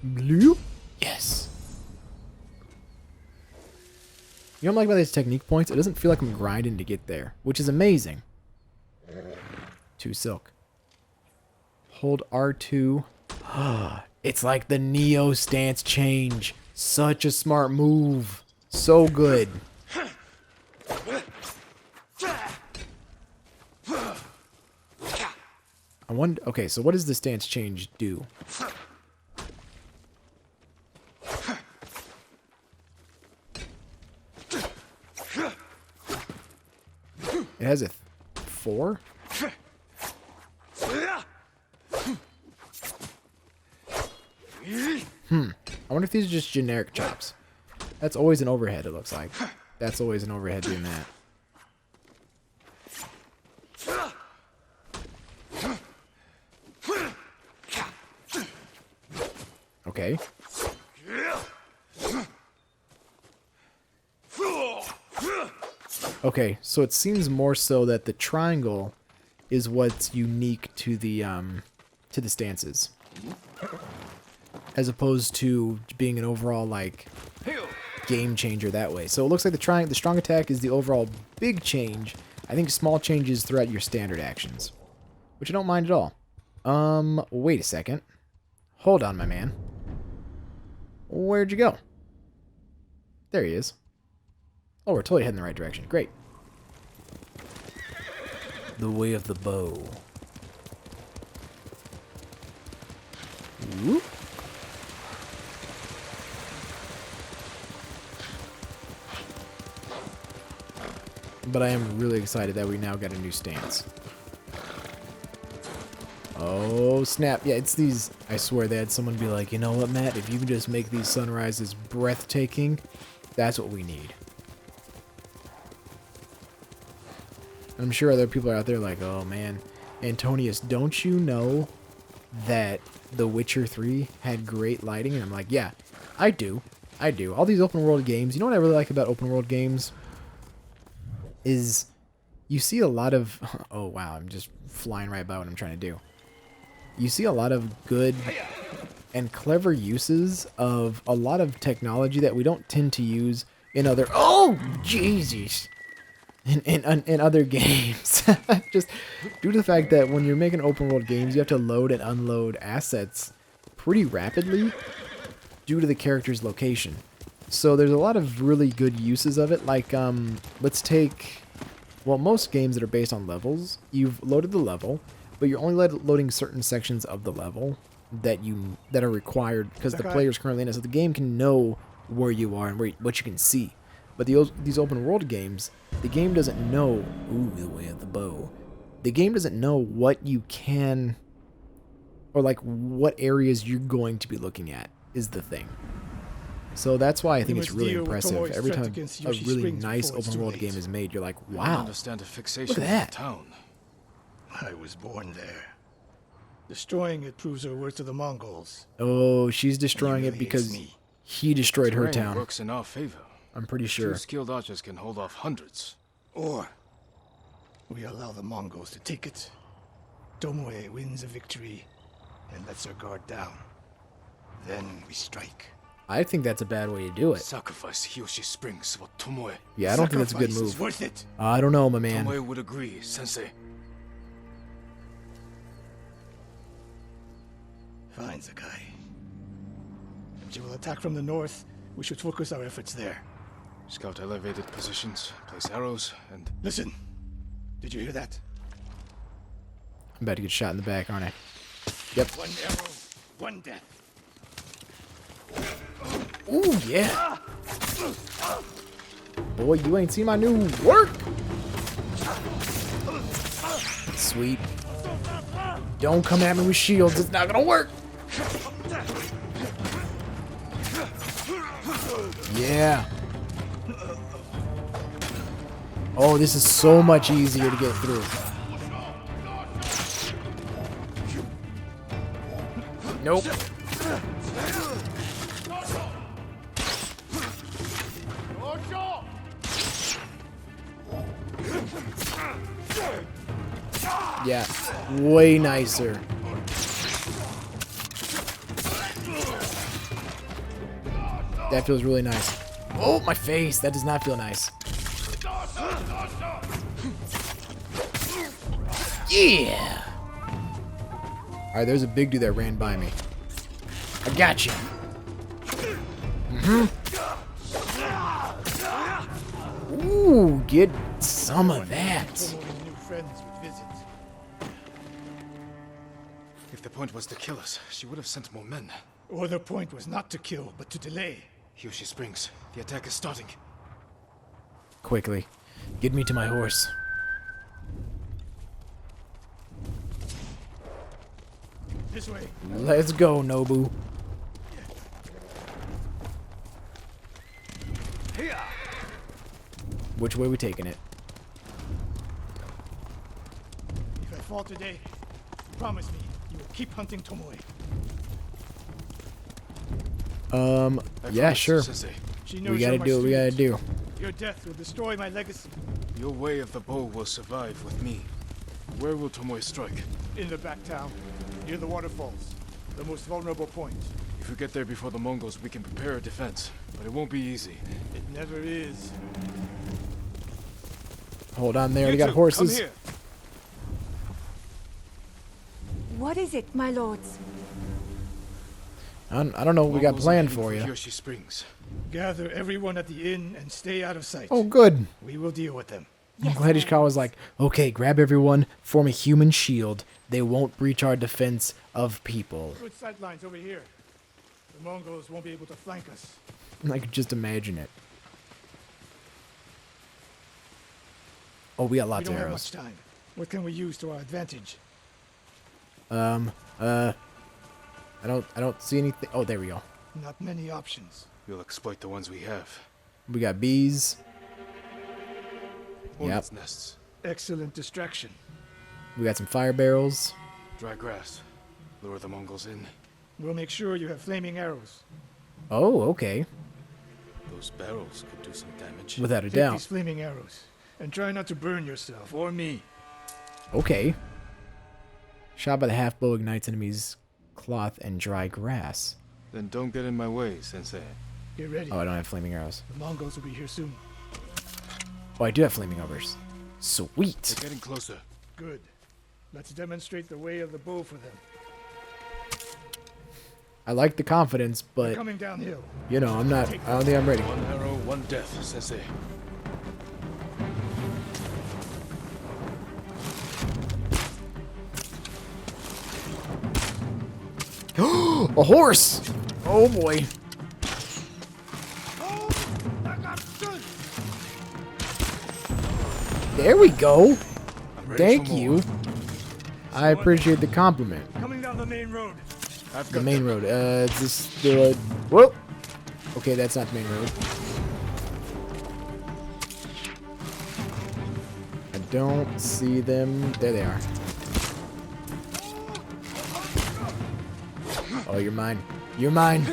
Blue? Yes. You know what I like about these technique points? It doesn't feel like I'm grinding to get there, which is amazing. 2 silk. Hold R2. It's like the Neo stance change. Such a smart move. So good. I wonder. Okay, so what does the stance change do? It has a 4? I wonder if these are just generic chops. That's always an overhead, it looks like. That's always an overhead doing that. Okay. Okay, so it seems more so that the triangle is what's unique to the stances, as opposed to being an overall like game changer that way. So it looks like the strong attack is the overall big change. I think small changes throughout your standard actions, which I don't mind at all. Wait a second. Hold on, my man. Where'd you go? There he is. Oh, we're totally heading in the right direction. Great. The way of the bow. Whoop. But I am really excited that we now got a new stance. Oh, snap. Yeah, it's these... I swear they had someone be like, you know what, Matt? If you can just make these sunrises breathtaking, that's what we need. I'm sure other people are out there like, oh, man. Antonius, don't you know that The Witcher 3 had great lighting? And I'm like, yeah, I do. I do. All these open world games, you know what I really like about open world games? Is you see a lot of... Oh, wow, I'm just flying right by what I'm trying to do. You see a lot of good and clever uses of a lot of technology that we don't tend to use in other... Oh, Jesus! In other games. Just due to the fact that when you're making open world games, you have to load and unload assets pretty rapidly due to the character's location. So there's a lot of really good uses of it. Like, let's take... Well, most games that are based on levels, you've loaded the level, but you're only loading certain sections of the level that are required because the player's currently in it. So the game can know where you are and what you can see. But these open world games, the game doesn't know... Ooh, the way of the bow. The game doesn't know what you can... Or, like, what areas you're going to be looking at is the thing. So that's why I think it's really impressive. Every time a really nice open world game is made, you're like, wow, look at that. I was born there. Destroying it proves her worth to the Mongols. Oh, she's destroying it because he destroyed her town. Works in our favor. I'm pretty sure. 2 skilled archers can hold off hundreds. Or we allow the Mongols to take it. Tomoe wins a victory and lets her guard down. Then we strike. I think that's a bad way to do it. Sacrifice Hiyoshi Springs for Tomoe. Yeah, I don't think that's a good move. Worth it. I don't know, my man. Tomoe would agree, Sensei. Fine, Sakai. If you will attack from the north, we should focus our efforts there. Scout elevated positions, place arrows, and... Listen. Did you hear that? I'm about to get shot in the back, aren't I? Yep. 1 arrow, 1 death. Ooh, yeah. Boy, you ain't seen my new work. Sweet. Don't come at me with shields. It's not gonna work. Yeah. Oh, this is so much easier to get through. Nope. Yeah, way nicer. That feels really nice. Oh, my face. That does not feel nice. Yeah. All right, there's a big dude that ran by me. I got you. Ooh, get some of that. New friends would visit. If the point was to kill us, she would have sent more men. Or the point was not to kill, but to delay. Yoshi Springs. The attack is starting. Quickly, get me to my horse. This way. Let's go, Nobu. Which way we taking it? If I fall today, promise me you will keep hunting Tomoe. Yeah, sure. She knows We gotta you're my do what we gotta student. do. Your death will destroy my legacy. Your way of the bow will survive with me. Where will Tomoe strike? In the back town, near the waterfalls, the most vulnerable point. If we get there before the Mongols, we can prepare a defense. But it won't be easy. It never is. Hold on there, we You got two, horses. Come here. What is it, my lords? I don't know what we got Mongols are planned heading for you. Yoshi Springs. Gather everyone at the inn and stay out of sight. Oh, good. We will deal with them. I'm glad Ishikawa's like, okay, grab everyone, form a human shield. They won't breach our defense of people. Good sight lines over here. The Mongols won't be able to flank us. I could just imagine it. Oh, we got We lots don't of have arrows. much time. What can we use to our advantage? I don't see anything. Oh, there we go. Not many options. We'll exploit the ones we have. We got bees. Hornets' nests. Excellent distraction. We got some fire barrels. Dry grass. Lure the Mongols in. We'll make sure you have flaming arrows. Oh, okay. Those barrels could do some damage. Without a Take doubt. these flaming arrows and try not to burn yourself or me. Okay. Shot by the half bow ignites enemies' cloth and dry grass. Then don't get in my way, Sensei. Get ready. Oh, I don't have flaming arrows. The Mongols will be here soon. Oh, I do have flaming arrows. Sweet. They're getting closer. Good. Let's demonstrate the way of the bow for them. I like the confidence, They're but coming downhill. you know, I don't think I'm ready. One arrow, one death, Sensei. A horse! Oh boy. There we go. I'm ready Thank for more. you. I appreciate the compliment. Coming down the main road. I've The got main road. Is this the... Whoop! Okay, that's not the main road. I don't see them. There they are. Oh, you're mine. You're mine.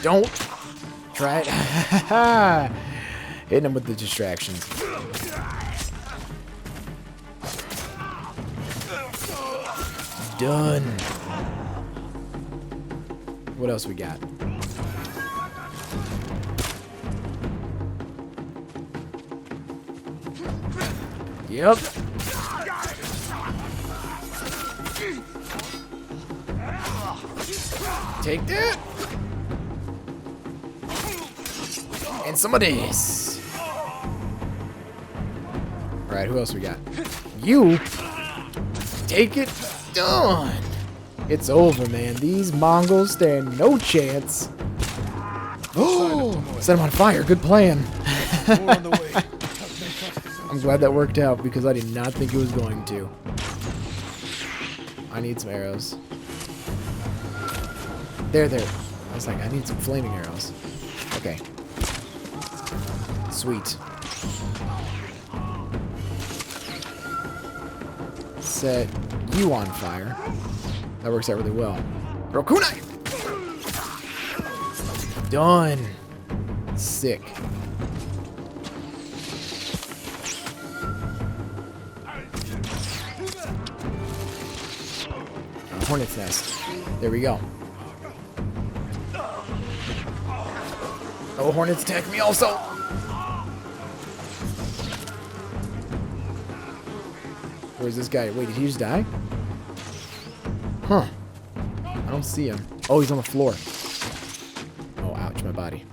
Don't try it. Hitting him with the distractions. Done. What else we got? Yep. Take that. And some of this. Alright, who else we got? You. Take it. Done. It's over, man. These Mongols stand no chance. Oh, set them on fire. Good plan. More on the way. I'm glad that worked out because I did not think it was going to. I need some arrows. There. I was like, I need some flaming arrows. Okay. Sweet. Set you on fire. That works out really well. Throw kunai! Done. Sick. hornet's nest. There we go. Oh, hornets attack me also. Where's this guy? Wait, did he just die? Huh. I don't see him. Oh, he's on the floor. Oh, ouch, my body.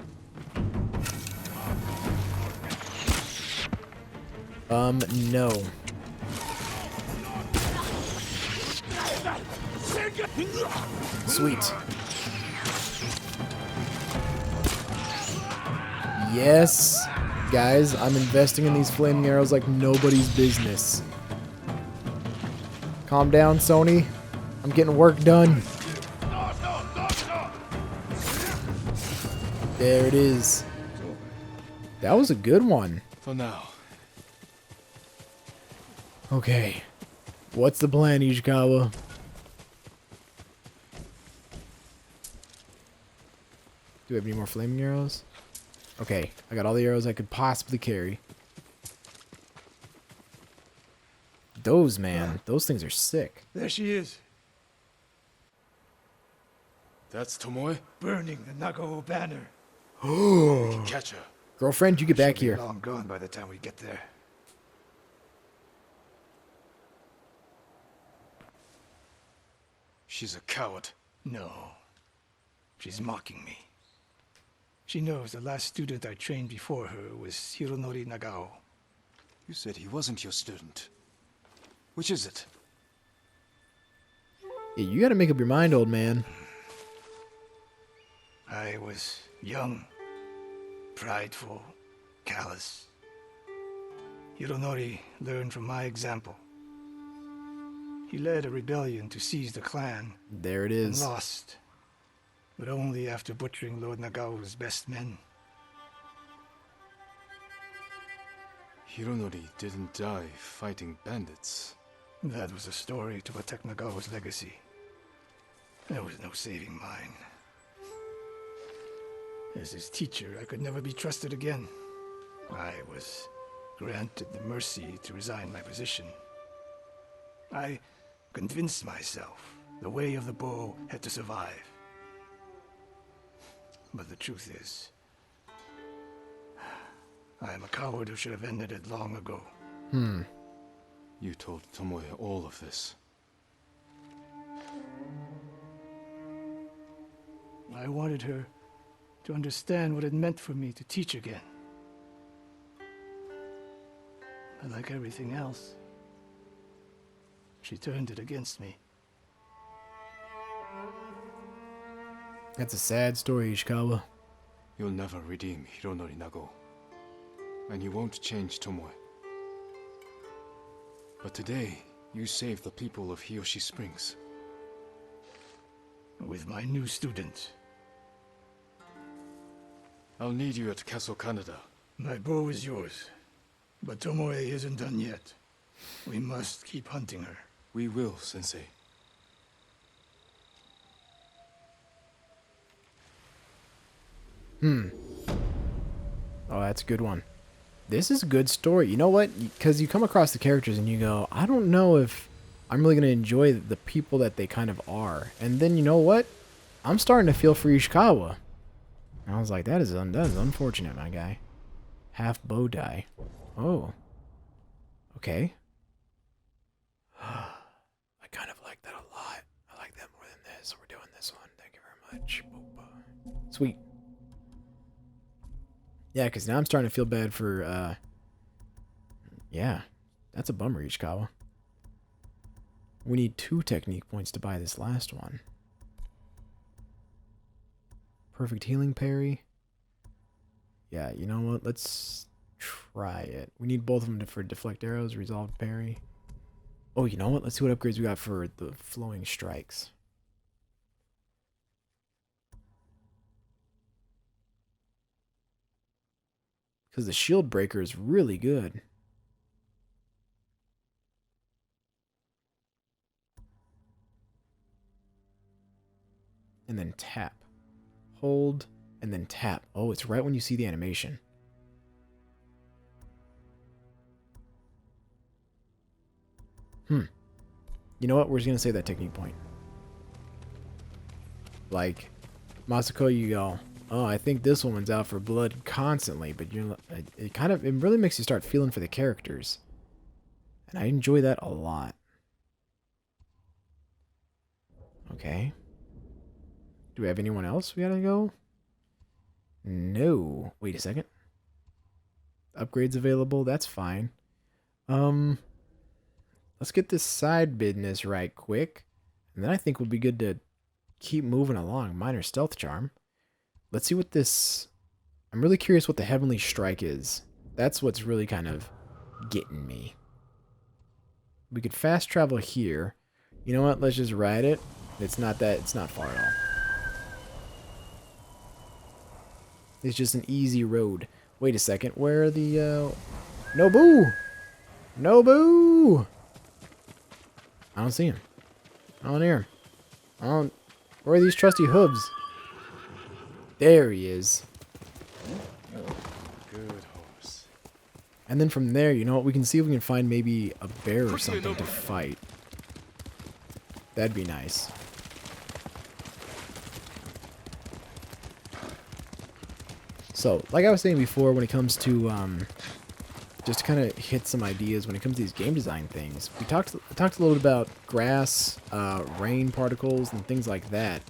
No. Sweet. Yes. Guys, I'm investing in these flaming arrows like nobody's business. Calm down, Sony. I'm getting work done. There it is. That was a good one. For now. Okay. What's the plan, Ishikawa? Do we have any more flaming arrows? Okay, I got all the arrows I could possibly carry. Those, man. Those things are sick. There she is, That's Tomoe? burning the Nagao banner. We can catch her. Girlfriend, you get back She'll here. be long gone by the time we get there. She's a coward. No. She's mocking me. She knows the last student I trained before her was Hironori Nagao. You said he wasn't your student. Which is it? Yeah, you gotta make up your mind, old man. I was young, prideful, callous. Hironori learned from my example. He led a rebellion to seize the clan There it and is. lost, but only after butchering Lord Nagao's best men. Hironori didn't die fighting bandits. That was a story to protect Nagao's legacy. There was no saving mine. As his teacher, I could never be trusted again. I was granted the mercy to resign my position. I convinced myself the way of the bow had to survive. But the truth is, I am a coward who should have ended it long ago. You told Tomoe all of this. I wanted her to understand what it meant for me to teach again. But like everything else, she turned it against me. That's a sad story, Ishikawa. You'll never redeem Hironori Nagao. And you won't change Tomoe. But today, you saved the people of Hiyoshi Springs. With my new student, I'll need you at Castle Canada. my bow is yours. But Tomoe isn't done yet. We must keep hunting her. We will, Sensei. Oh, that's a good one. This is a good story. You know what? Because you come across the characters and you go, I don't know if I'm really going to enjoy the people that they kind of are. And then you know what? I'm starting to feel for Ishikawa. And I was like, that is unfortunate, my guy. Half bow die. Oh. Okay. I kind of like that a lot. I like that more than this. We're doing this one. Thank you very much. Boop. Sweet. Yeah, because now I'm starting to feel bad for, yeah. That's a bummer, Ishikawa. We need 2 technique points to buy this last one. Perfect healing parry. Yeah, you know what? Let's try it. We need both of them for deflect arrows, resolved parry. Oh, you know what? Let's see what upgrades we got for the flowing strikes. Because the shield breaker is really good. And then tap. Hold, and then tap. Oh, it's right when you see the animation. You know what? We're just going to save that technique point. Like, Masako, you go, oh, I think this woman's out for blood constantly, but it really makes you start feeling for the characters. And I enjoy that a lot. Okay. Do we have anyone else we gotta go? No. Wait a second. Upgrades available, that's fine. Let's get this side business right quick. And then I think we'll be good to keep moving along. Minor stealth charm. Let's see what this... I'm really curious what the Heavenly Strike is. That's what's really kind of getting me. We could fast travel here. You know what? Let's just ride it. It's not far at all. It's just an easy road. Wait a second. Where are the... Nobu! Nobu! I don't see him. I don't hear him. Where are these trusty hooves? There he is. Good horse. And then from there, you know what? We can see if we can find maybe a bear or something to fight. That'd be nice. So, like I was saying before, when it comes to just to kind of hit some ideas when it comes to these game design things, we talked a little bit about grass, rain particles, and things like that.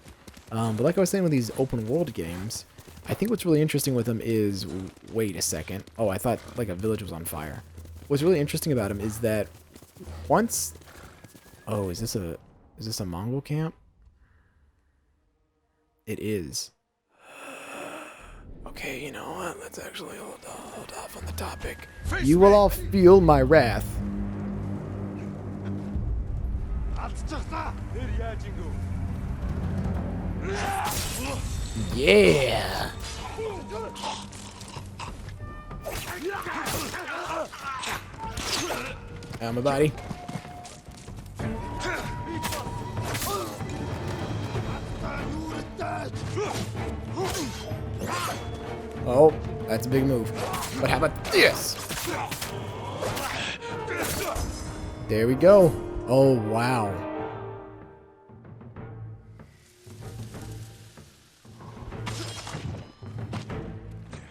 But like I was saying with these open world games, I think what's really interesting with them is, wait a second. Oh, I thought like a village was on fire. What's really interesting about them is that once, oh, is this a Mongol camp? It is. Okay, you know what? Let's actually hold off on the topic. You will all feel my wrath. Yeah. My body. Oh, that's a big move. But how about this? There we go. Oh, wow.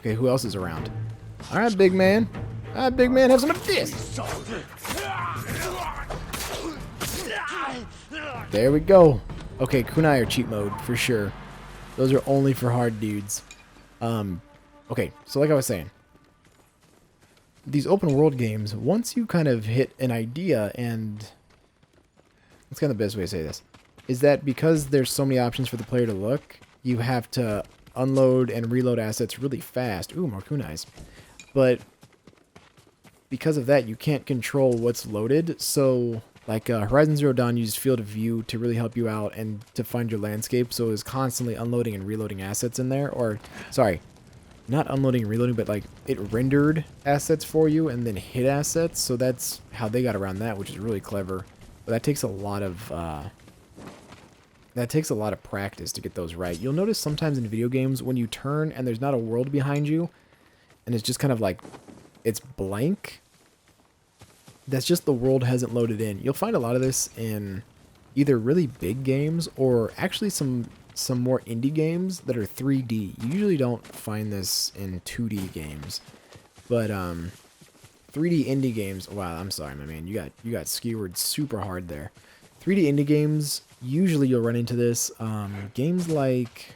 Okay, who else is around? All right, big man. All right, big man, have some of this. There we go. Okay, kunai are cheat mode for sure. Those are only for hard dudes. Okay, so like I was saying, these open world games, once you kind of hit an idea, and that's kind of the best way to say this, is that because there's so many options for the player to look, you have to unload and reload assets really fast. Ooh, more kunais. But because of that, you can't control what's loaded, so like Horizon Zero Dawn used field of view to really help you out and to find your landscape, so it was constantly unloading and reloading assets in there, or, sorry, not unloading and reloading, but like it rendered assets for you and then hid assets, so that's how they got around that, which is really clever. But that takes a lot of practice to get those right. You'll notice sometimes in video games when you turn and there's not a world behind you, and it's just kind of like, it's blank. That's just the world hasn't loaded in. You'll find a lot of this in either really big games or actually some more indie games that are 3D. You usually don't find this in 2D games. But 3D indie games, wow, I'm sorry, my man. You got skewered super hard there. 3D indie games, usually you'll run into this. Games like,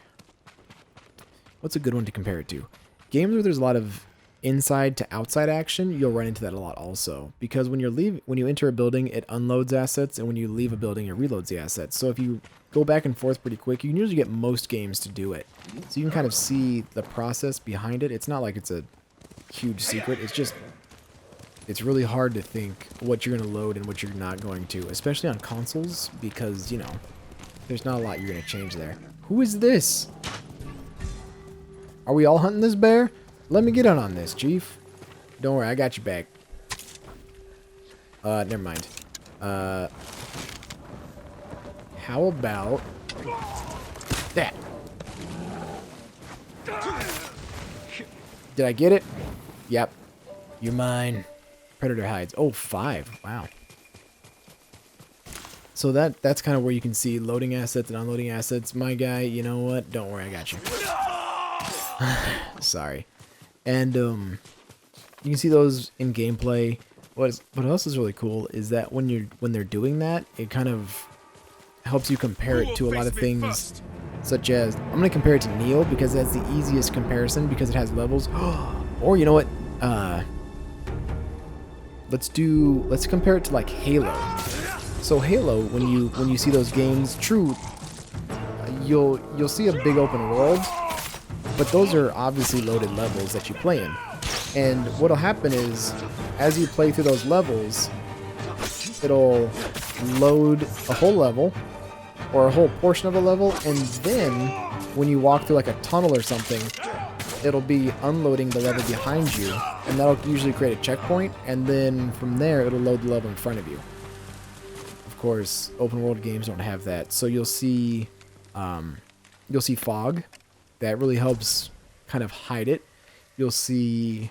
what's a good one to compare it to? Games where there's a lot of inside to outside action, you'll run into that a lot also, because when you enter a building, it unloads assets, and when you leave a building, it reloads the assets. So if you go back and forth pretty quick, you can usually get most games to do it. So you can kind of see the process behind it. It's not like it's a huge secret. It's really hard to think what you're going to load and what you're not going to, especially on consoles, because, you know, there's not a lot you're going to change there. Who is this? Are we all hunting this bear? Let me get on this, Chief. Don't worry, I got you back. Never mind. How about that? Did I get it? Yep. You mine. Predator hides. Oh, 5. Wow. So that's kind of where you can see loading assets and unloading assets. My guy, you know what? Don't worry, I got you. Sorry. And you can see those in gameplay. What else is really cool is that when they're doing that, it kind of helps you compare it to a lot of things, such as I'm gonna compare it to Neo because that's the easiest comparison because it has levels. Or you know what? Let's compare it to like Halo. So Halo, when you see those games, true, you'll see a big open world, but those are obviously loaded levels that you play in. And what'll happen is, as you play through those levels, it'll load a whole level or a whole portion of a level, and then when you walk through like a tunnel or something, it'll be unloading the level behind you, and that'll usually create a checkpoint, and then from there it'll load the level in front of you. Of course, open world games don't have that, so you'll see fog. That really helps kind of hide it. You'll see,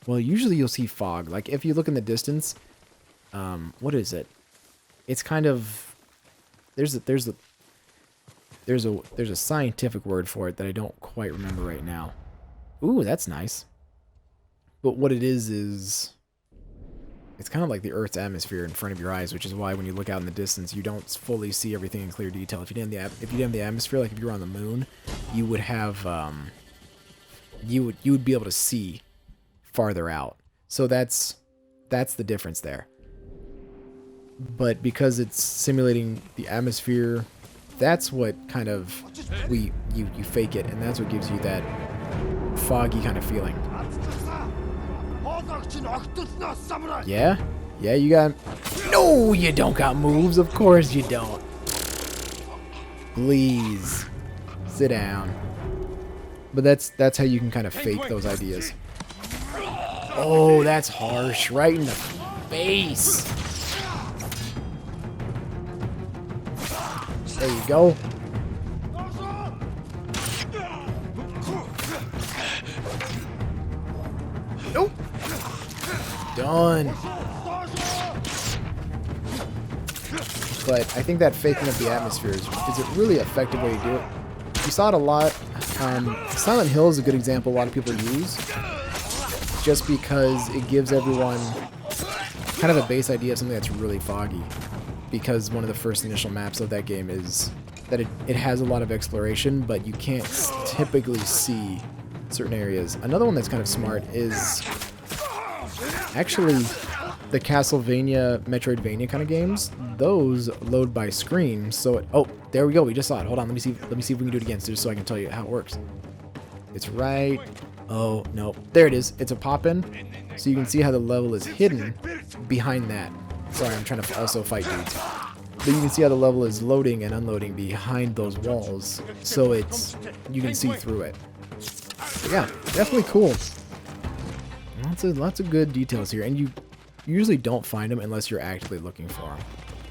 well, usually you'll see fog. Like if you look in the distance, what is it? It's kind of there's a scientific word for it that I don't quite remember right now. Ooh, that's nice. But what it is it's kind of like the Earth's atmosphere in front of your eyes, which is why when you look out in the distance, you don't fully see everything in clear detail. If you didn't have the atmosphere, like if you were on the moon, you would have you would be able to see farther out. So that's the difference there. But because it's simulating the atmosphere, that's what kind of you fake it, and that's what gives you that foggy kind of feeling. Yeah, you got. No, you don't got moves. Of course you don't. Please sit down. But that's how you can kind of fake those ideas. Oh, that's harsh. Right in the face. There you go. Nope. Done. But I think that faking of the atmosphere is a really effective way to do it. You saw it a lot. Silent Hill is a good example a lot of people use, just because it gives everyone kind of a base idea of something that's really foggy. Because one of the first initial maps of that game is that it has a lot of exploration, but you can't typically see certain areas. Another one that's kind of smart is actually the Castlevania, Metroidvania kind of games. Those load by screen, so oh, there we go. We just saw it. Hold on, let me see if we can do it again, just so I can tell you how it works. It's right. Oh no, there it is. It's a pop-in, so you can see how the level is hidden behind that. Sorry, I'm trying to also fight dudes. But you can see how the level is loading and unloading behind those walls, so you can see through it. But yeah, definitely cool. Lots of good details here, and you usually don't find them unless you're actively looking for them.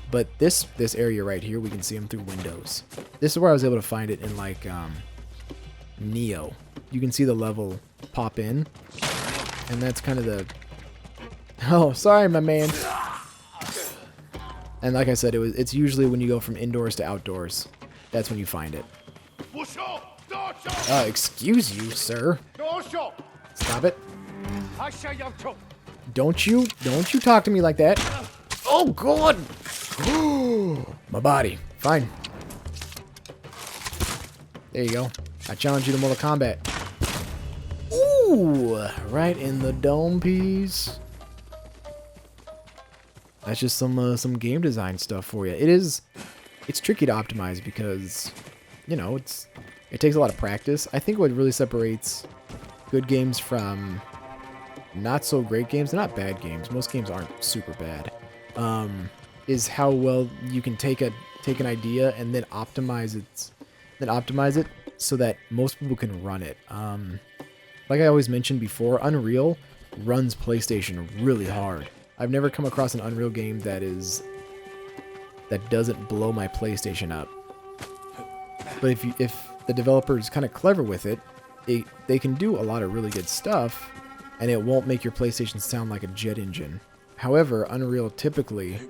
But this area right here, we can see them through windows. This is where I was able to find it in like Neo. You can see the level pop in, and that's kind of the. Oh, sorry, my man. And like I said, it's usually when you go from indoors to outdoors. That's when you find it. Excuse you, sir. Stop it. Don't you talk to me like that. Oh, God. My body. Fine. There you go. I challenge you to Mortal Kombat. Ooh, right in the dome piece. That's just some game design stuff for you. It's tricky to optimize because, you know, it takes a lot of practice. I think what really separates good games from not so great games, they're not bad games. Most games aren't super bad. Is how well you can take an idea and then optimize it so that most people can run it. Like I always mentioned before, Unreal runs PlayStation really hard. I've never come across an Unreal game that doesn't blow my PlayStation up. But if the developer is kind of clever with it, they can do a lot of really good stuff, and it won't make your PlayStation sound like a jet engine. However, Unreal typically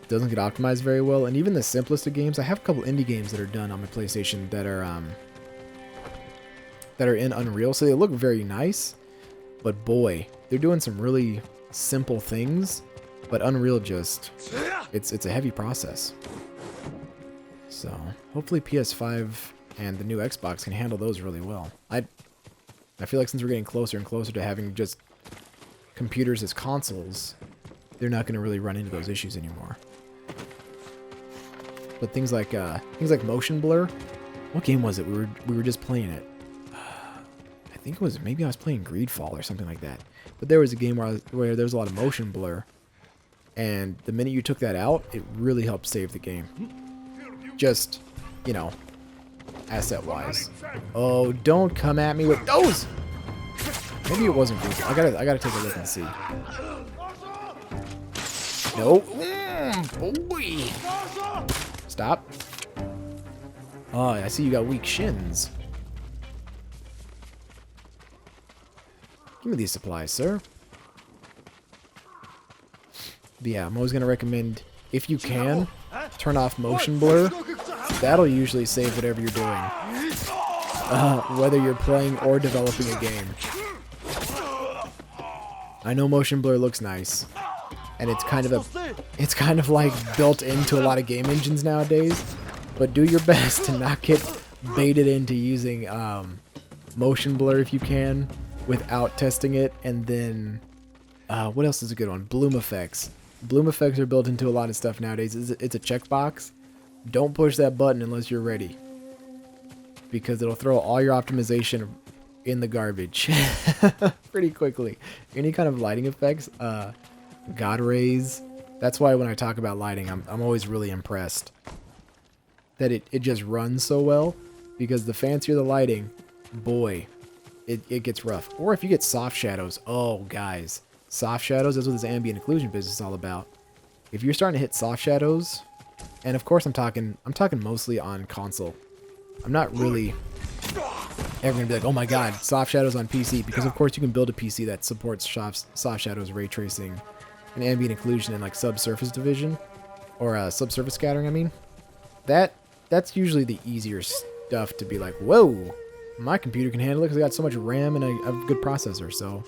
doesn't get optimized very well. And even the simplest of games, I have a couple indie games that are done on my PlayStation that are in Unreal, so they look very nice. But boy, they're doing some really simple things. But Unreal just, it's a heavy process. So hopefully PS5 and the new Xbox can handle those really well. I feel like since we're getting closer and closer to having just computers as consoles, they're not going to really run into those issues anymore. But things like motion blur. What game was it? We were just playing it. I think it was, maybe I was playing Greedfall or something like that. But there was a game where there was a lot of motion blur, and the minute you took that out, it really helped save the game. Just, you know, asset-wise. Oh, don't come at me with those! Maybe it wasn't Greedfall. I gotta take a look and see. No. Boy. Stop. Oh, I see you got weak shins. Give me these supplies, sir. But yeah, I'm always going to recommend, if you can, turn off motion blur. That'll usually save whatever you're doing. Whether you're playing or developing a game. I know motion blur looks nice. And it's kind of like built into a lot of game engines nowadays. But do your best to not get baited into using motion blur if you can, without testing it. And then what else is a good one? Bloom effects. Bloom effects are built into a lot of stuff nowadays. It's a checkbox. Don't push that button unless you're ready, because it'll throw all your optimization in the garbage pretty quickly. Any kind of lighting effects, God rays. That's why when I talk about lighting, I'm always really impressed that it just runs so well, because the fancier the lighting, boy, it gets rough. Or if you get soft shadows, oh guys, soft shadows, that's what this ambient occlusion business is all about. If you're starting to hit soft shadows, and of course I'm talking mostly on console. I'm not really ever gonna be like, oh my god, soft shadows on PC, because of course you can build a PC that supports soft shadows, ray tracing, and ambient occlusion, and like subsurface division, or subsurface scattering. I mean, that's usually the easier stuff to be like, whoa, my computer can handle it because I got so much RAM and a good processor, so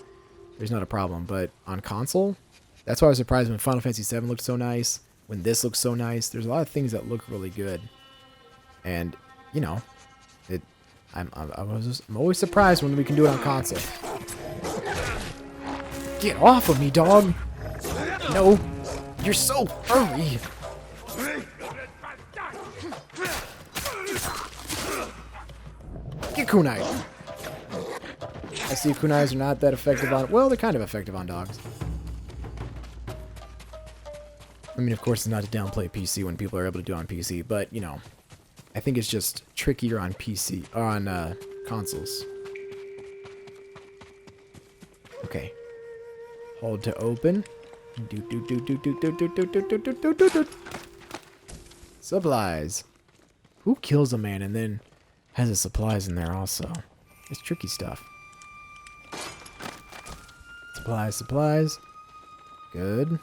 there's not a problem. But on console, that's why I was surprised when Final Fantasy VII looked so nice, when this looks so nice. There's a lot of things that look really good, and you know, I'm always surprised when we can do it on console. Get off of me, dog! No, you're so furry. Get kunai. I see kunais are not that effective on... Well, they're kind of effective on dogs. I mean, of course, it's not to downplay PC when people are able to do it on PC, but, you know, I think it's just trickier on PC, or on consoles. Okay. Hold to open. Supplies. Who kills a man and then has his supplies in there also? It's tricky stuff. Supplies. Good.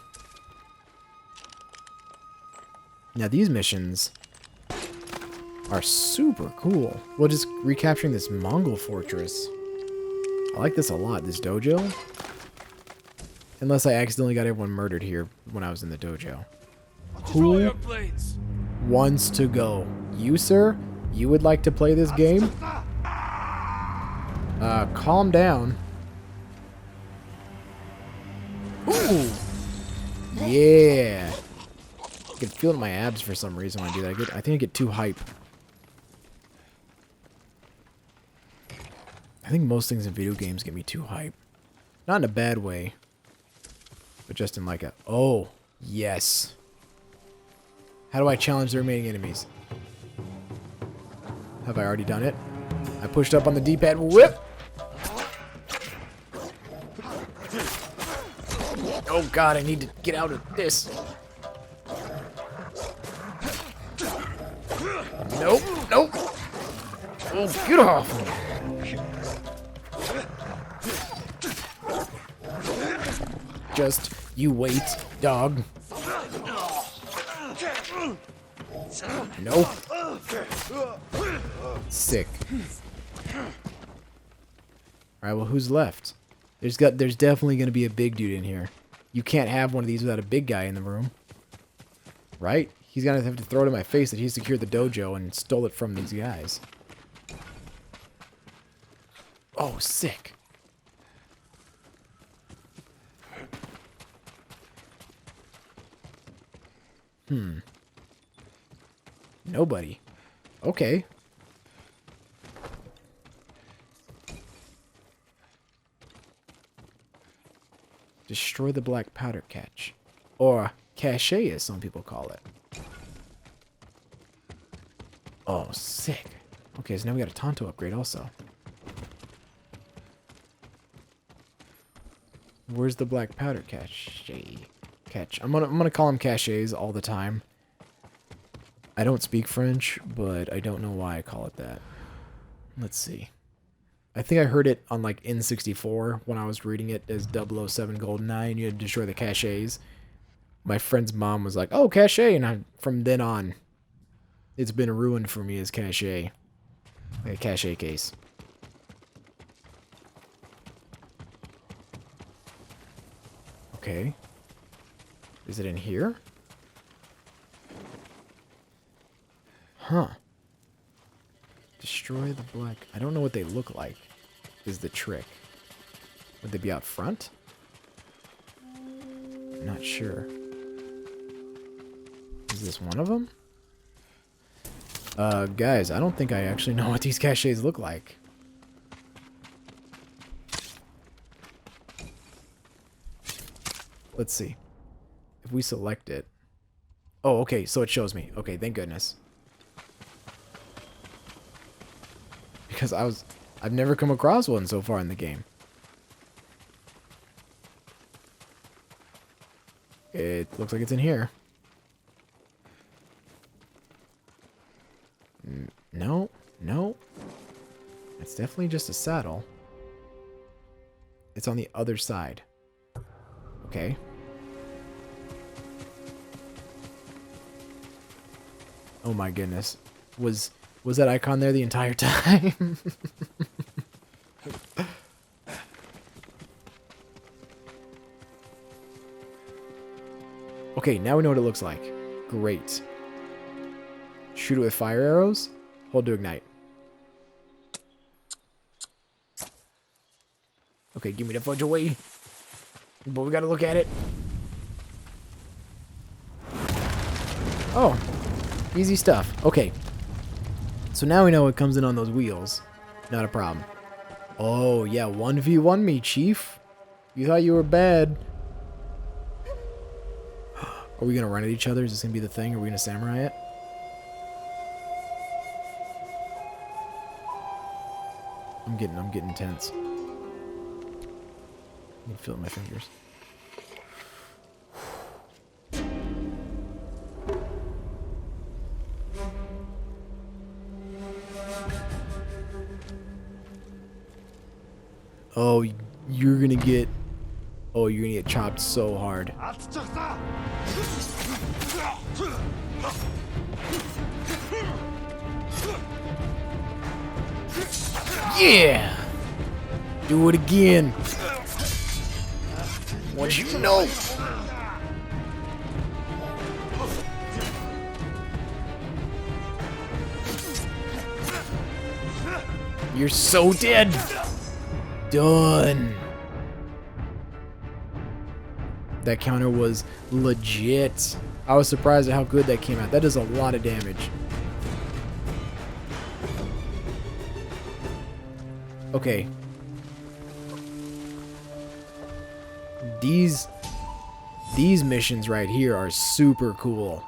Now these missions are super cool. Well, just recapturing this Mongol fortress. I like this a lot, this dojo. Unless I accidentally got everyone murdered here when I was in the dojo. Who wants to go? You, sir? You would like to play this game? Calm down. Ooh! Yeah! I can feel it in my abs for some reason when I do that. I think I get too hype. I think most things in video games get me too hype. Not in a bad way, but just in like a... Oh, yes. How do I challenge the remaining enemies? Have I already done it? I pushed up on the D-pad. Whip! Oh god, I need to get out of this. Nope. Oh, get off me. Just, you wait, dog. Nope. Sick. Alright, well, who's left? There's definitely going to be a big dude in here. You can't have one of these without a big guy in the room. Right? He's going to have to throw it in my face that he secured the dojo and stole it from these guys. Oh, sick. Nobody. Okay. Destroy the black powder cache. Or cache, as some people call it. Oh, sick. Okay, so now we got a Tonto upgrade also. Where's the black powder cache? I'm gonna call them caches all the time. I don't speak French, but I don't know why I call it that. Let's see. I think I heard it on like N64 when I was reading it as 007 GoldenEye, and you had to destroy the caches. My friend's mom was like, "Oh, cache," and from then on, it's been ruined for me as cache, like a cache case. Okay. Is it in here? Huh. Destroy the black... I don't know what they look like, is the trick. Would they be out front? I'm not sure. Is this one of them? Guys, I don't think I actually know what these caches look like. Let's see. If we select it... Oh, okay, so it shows me. Okay, thank goodness. Because I've never come across one so far in the game. It looks like it's in here. No, no. It's definitely just a saddle. It's on the other side. Okay. Oh my goodness. Was that icon there the entire time? Okay, now we know what it looks like. Great. Shoot it with fire arrows. Hold to ignite. Okay, give me the fudge away. But we gotta look at it. Oh. Easy stuff. Okay. So now we know it comes in on those wheels. Not a problem. Oh, yeah. 1v1 me, Chief. You thought you were bad. Are we gonna run at each other? Is this gonna be the thing? Are we gonna samurai it? I'm getting tense. I can feel it in my fingers. Oh, you're gonna get... Oh, you're gonna get chopped so hard. Yeah! Do it again. What you know? You're so dead. Done. That counter was legit. I was surprised at how good that came out. That does a lot of damage. Okay. These missions right here are super cool.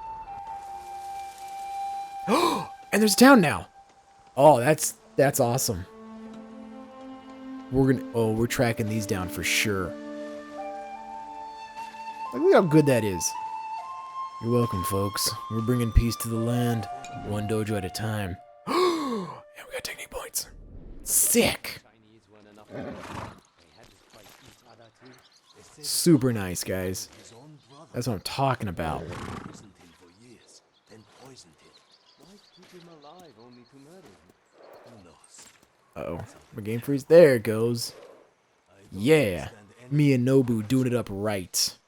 And there's a town now. Oh, that's awesome. We're tracking these down for sure. Look how good that is. You're welcome, folks. We're bringing peace to the land, one dojo at a time. And we got technique points. Sick. Super nice, guys. That's what I'm talking about. poisoned him. Why keep him alive only to murder him? Who knows? Uh-oh. My game freeze. There it goes. I don't Yeah. understand any Mianobu doing it up right.